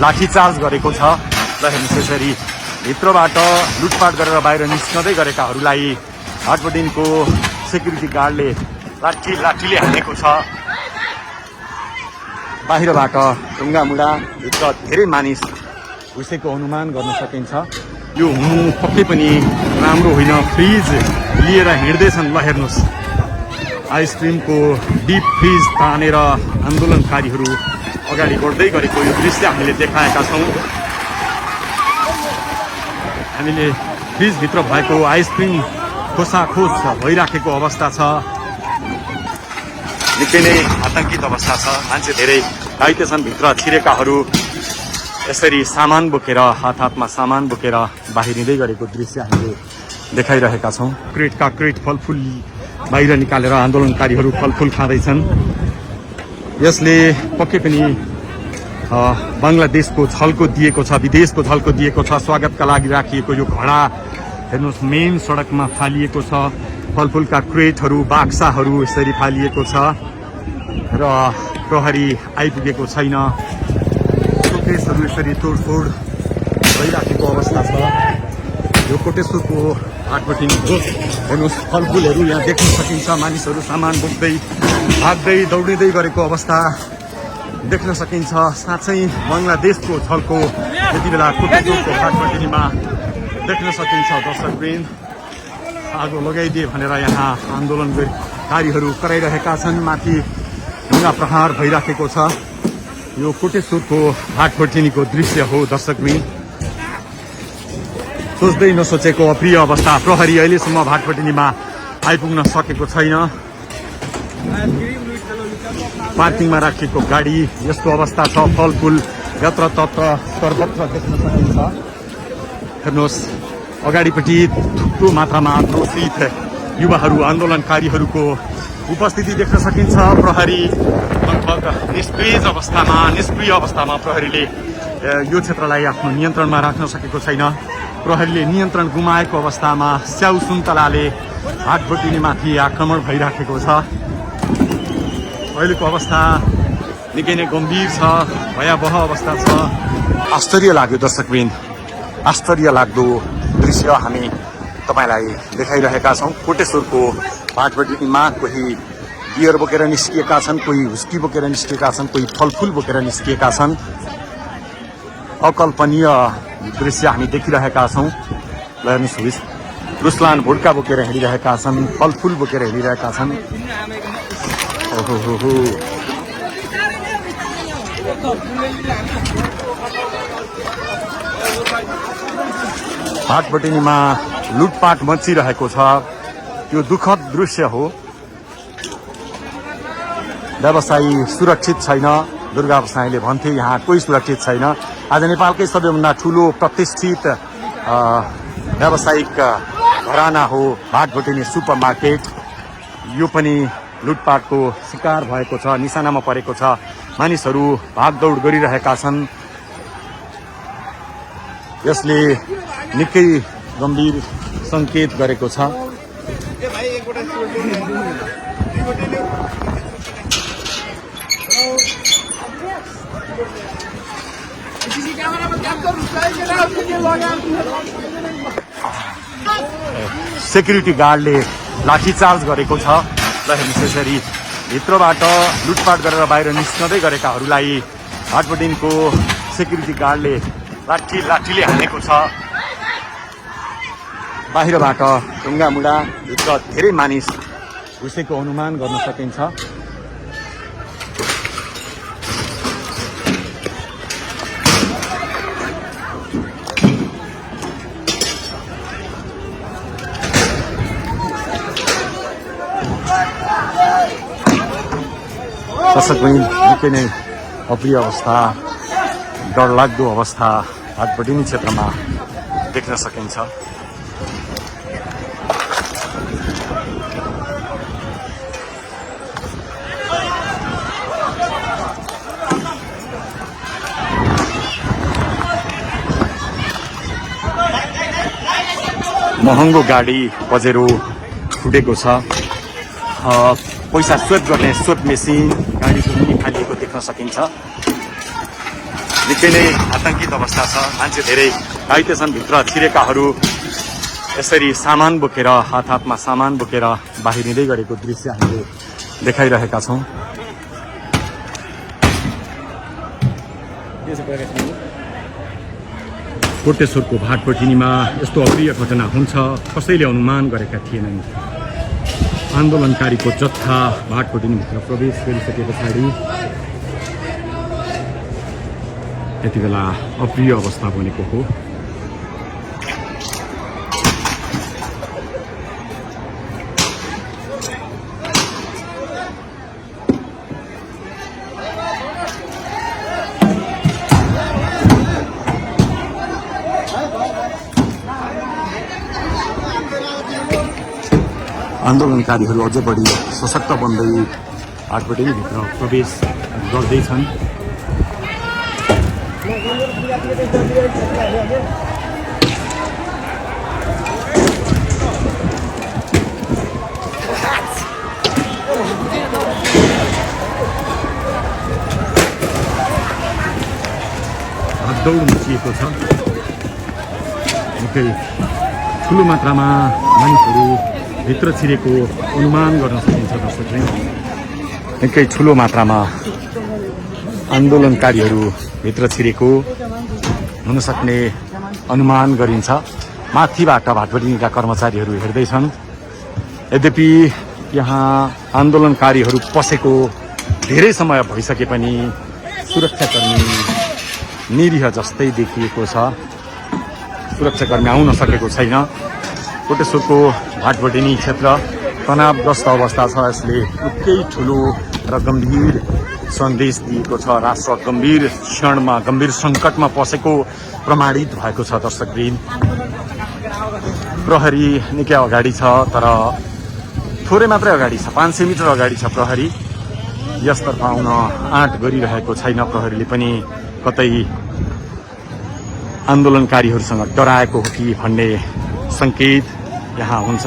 लाठीचार्ज गरेको छ। र हेर्नुहोस् यसरी भित्रबाट लुटपाट गरेर बाहिर निस्कँदै गरेकाहरूलाई हाटबटिनको सेक्युरिटी गार्डले लाठीले हानेको छ। बाहिरबाट ढुङ्गामुढा भित्र धेरै मानिस घुसेको अनुमान गर्न सकिन्छ। यो हुनु पक्कै पनि राम्रो होइन। फ्रिज लिएर हिँड्दैछन्। ल हेर्नुहोस् आइसक्रिमको डिप फ्रिज तानेर आन्दोलनकारीहरू अगाडि बढ्दै गरेको यो दृश्य हामीले देखाएका छौँ। हामीले फ्रिजभित्र भएको आइसक्रिम खोसाखोस भइराखेको अवस्था छ। निकै नै आतंकित अवस्था छ। मान्छे धेरै घाइते छन्। भित्र छिरेकाहरू यसरी सामान बोकेर हातमा सामान बोकेर बाहिरिँदै गरेको दृश्य हामीले देखाइरहेका छौँ। क्रेटका क्रेट फलफुल बाहिर निकालेर आन्दोलनकारीहरू फलफुल खाँदैछन्। यसले पक्कै पनि बङ्गलादेशको झल्को दिएको छ, विदेशको झल्को दिएको छ। स्वागतका लागि राखिएको यो घडा हेर्नुहोस् मेन सडकमा फालिएको छ। फलफुलका क्रेटहरू बाक्साहरू यसरी फालिएको छ र प्रहरी आइपुगेको छैन। शोकेसहरू यसरी तोडफोड भइराखेको अवस्था छ। यो कोटेश्वरको हाटबटि हेर्नुहोस् फलफुलहरू यहाँ देख्न सकिन्छ। मानिसहरू सामान बोक्दै भाग्दै दौडिँदै गरेको अवस्था देख्न सकिन्छ। साँच्चै बङ्गलादेशको झल्को यति बेला कोटेश्वरको हाटबटिमा देख्न सकिन्छ। दर्शकवृन्द आगो लगाइदिए भनेर यहाँ आन्दोलनकारीहरू कराइरहेका छन्। माथि ढुङ्गा प्रहार भइराखेको छ। यो कोटेश्वरको हाटबटिनीको दृश्य हो दर्शकवृन्द। सोच्दै नसोचेको अप्रिय अवस्था। प्रहरी अहिलेसम्म भाटपटिनीमा आइपुग्न सकेको छैन। पार्किङमा राखिएको गाडी यस्तो अवस्था छ। फलफुल यत्रतत्र सर्वत्र देख्न सकिन्छ। हेर्नुहोस् अगाडिपट्टि थुप्रो मात्रामा क्रोशित युवाहरू आन्दोलनकारीहरूको उपस्थिति देख्न सकिन्छ। प्रहरी लगभग निष्क्रिय अवस्थामा प्रहरीले यो क्षेत्रलाई आफ्नो नियन्त्रणमा राख्न सकेको छैन। प्रहरीले नियन्त्रण गुमाएको अवस्थामा स्याउ सुन्तलाले हाटबटिनीमाथि आक्रमण भइराखेको छ। अहिलेको अवस्था निकै नै गम्भीर छ, भयावह अवस्था छ। आश्चर्य लाग्यो दर्शकवृन्द, आश्चर्य लाग्दो दृश्य हामी तपाईँलाई देखाइरहेका छौँ। कोटेश्वरको हाटबटिनीमा कोही बियर बोकेर निस्किएका छन्, कोही हुस्की बोकेर निस्किएका छन्, कोही फलफुल बोकेर निस्किएका छन्। अकल्पनीय दृश्य हामी देखिरहेका छौँ। ल हेर्नुहोस् रुसलान भुड्का बोकेर हिँडिरहेका छन्, फलफुल बोकेर हिँडिरहेका छन्। ओहो हाटबटिनीमा लुटपाट मचिरहेको छ। यो दुःखद दृश्य हो। व्यवसायी सुरक्षित छैन। दुर्गा व्यवसायीले भन्थे यहाँ कोही सुरक्षित छैन। आज नेपालकै सबैभन्दा ठुलो प्रतिष्ठित व्यावसायिक घराना हो हाटबटिनी सुपर मार्केट। यो पनि लुटपाटको शिकार भएको छ, निशानामा परेको छ। मानिसहरू भागदौड गरिरहेका छन्। यसले निकै गम्भीर सङ्केत गरेको छ। सेक्युरिटी गार्डले लाठीचार्ज गरेको छ। र हेर्नुहोस् यसरी भित्रबाट लुटपाट गरेर बाहिर निस्कँदै गरेकाहरूलाई हाटबटिनको सेक्युरिटी गार्डले लाठीले हानेको छ। बाहिरबाट ढुङ्गामुढा भित्र धेरै मानिस घुसेको अनुमान गर्न सकिन्छ। दर्शकवृन्द निकै नै अप्रिय अवस्था, डरलाग्दो अवस्था हाटबटिनी क्षेत्रमा देख्न सकिन्छ। महँगो गाडी पजेरो फुटेको छ। पैसा स्वेप गर्ने स्वेप मेसिन गाडीको मुनि फालिएको देख्न सकिन्छ। निकै नै आतंकित अवस्था छ। मान्छे धेरै घाइते छन्। भित्र छिरेकाहरू यसरी सामान बोकेर हातमा सामान बोकेर बाहिरिँदै गरेको दृश्य हामीले देखाइरहेका छौँ। कोटेश्वरको भाटपटिनीमा यस्तो अप्रिय घटना हुन्छ कसैले अनुमान गरेका थिएनन्। आन्दोलनकारीको जत्था भाटपटिनीभित्र प्रवेश गरिसके पछाडि यति बेला अप्रिय अवस्था बनेको हो। आन्दोलनकारीहरू अझ बढी सशक्त बन्दै भाटपटिनीभित्र प्रवेश गर्दैछन्। भागदौड मचिएको छ। निकै ठुलो मात्रामा मानिसहरू भित्र छिरेको अनुमान गर्न सकिन्छ। दर्शकले निकै ठुलो मात्रामा आन्दोलनकारीहरू भित्र छिरेको हुन सक्ने अनुमान गरिन्छ। माथिबाट भाटपटिनीका कर्मचारीहरू हेर्दैछन्। यद्यपि यहाँ आन्दोलनकारीहरू पसेको धेरै समय भइसके पनि सुरक्षाकर्मी निरीह जस्तै देखिएको छ। सुरक्षाकर्मी आउन सकेको छैन। कोटेश्वरको भाटपटिनी क्षेत्र तनावग्रस्त अवस्था छ। यसले निकै ठुलो र गम्भीर सन्देश दिएको छ। राष्ट्र गम्भीर क्षणमा गम्भीर सङ्कटमा पसेको प्रमाणित भएको छ। दर्शकवृन्द, प्रहरी निकै अगाडि छ, तर थोरै मात्रै अगाडि छ। 500 मिटर अगाडि छ प्रहरी। यसतर्फ आउन आँट गरिरहेको छैन। प्रहरीले पनि कतै आन्दोलनकारीहरूसँग डराएको हो कि भन्ने सङ्केत यहाँ हुन्छ।